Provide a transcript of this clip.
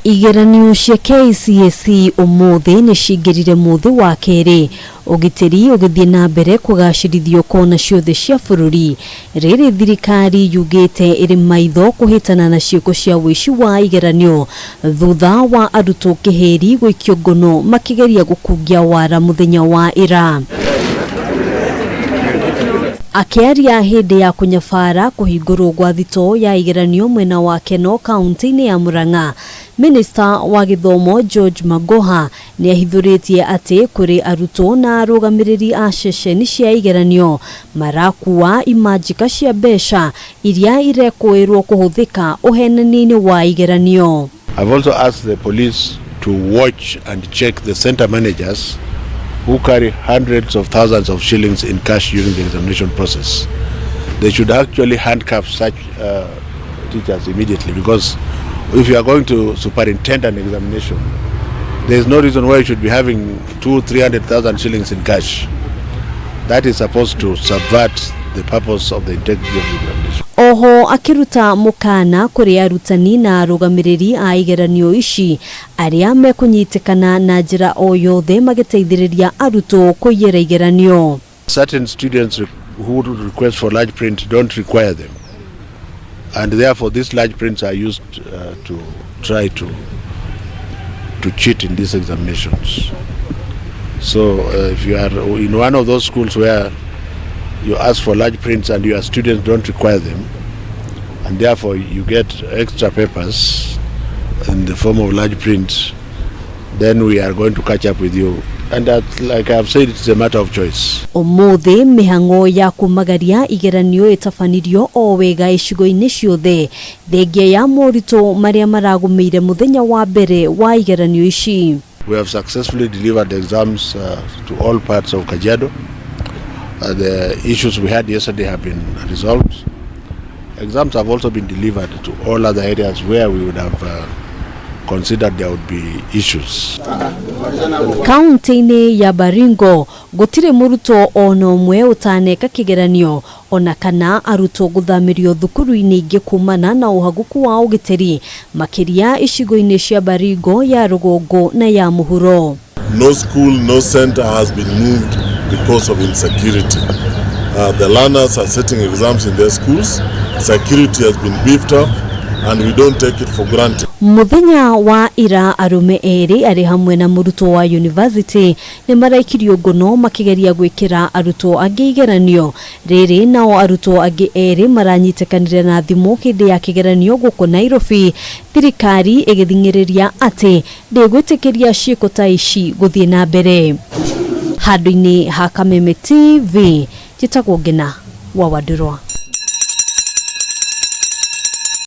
Igeranio cia KCSE umuthi ni cingirire muthi wa keri ugitiri ugithie na mbere kugacirithio kona ciothe cia bururi riri thirikari yugite iri maitho kuhitana na ciiko cia uici wa igeranio thutha wa Arutwo kiheri guikio ngono makigeria gukungia wara muthenya wa ira. Akiaria hindi ya kunyabara kuhingurwo gwa thito ya igeranio mwena wa Keno kaunti-ini ya Murang'a, Minister wa githomo George Magoha ni ahithuritie ati kuri Arutwo na arugamiriri a ceceni cia igeranio marakua imanjika cia mbeca iria irekwirwo kuhuthika uhenani-ini wa igeranio. I've also asked the police to watch and check the center managers who carry hundreds of thousands of shillings in cash during the examination process. They should actually handcuff such teachers immediately, because if you are going to superintend an examination, there is no reason why you should be having 200,000-300,000 shillings in cash. That is supposed to subvert the purpose of the integrity of the examination. Oho akiruta mukana kuri arutani na arugamiriri a igeranio ici aria mekunyitikana na njira o yothe magiteithiriria Arutwo kuyera igeranio. Certain students who request for large print don't require them, and therefore these large prints are used to try to cheat in these examinations. So if you are in one of those schools where you ask for large prints and your students don't require them, and therefore you get extra papers in the form of large prints, then we are going to catch up with you. And that, like I have said, it's a matter of choice. Umuthi mihango ya kumagaria igeranio itafanirio o wega icigo-ini ciothe thengia ya morito maria maragumeire muthenya wa mbere wa igeranio ici. We have successfully delivered the exams to all parts of Kajiado. The issues we had yesterday have been resolved. Exams have also been delivered to all other areas where we would have considered there would be issues. Kaunti-ini ya Baringo gutire muruto ono mwe utaneka kigeranio ona kana Arutwo guthamirio thukuru-ini ingi kumana na uhaguku wa ugitiri makiria icigo-ini cia Baringo ya rugongo na ya muhuro. No school, no center has been moved because of insecurity. The learners are setting exams in their schools. Security has been beefed up, and we don't take it for granted. Muthenya wa ira arume eri ari hamwe na Murutwo wa university ni maraikirio ngono makigeria gwikira Arutwo angi igeranio riri nao Arutwo angi eri maranyitekanire na thimu hindi ya kigeranio guku Nairobi, thirikari igithingiriria ati ndigwitikiria ciiko ta ici guthie na mbere. Handu-ini ha Kameme TV, jitagwo Ngina wa Wadurwa.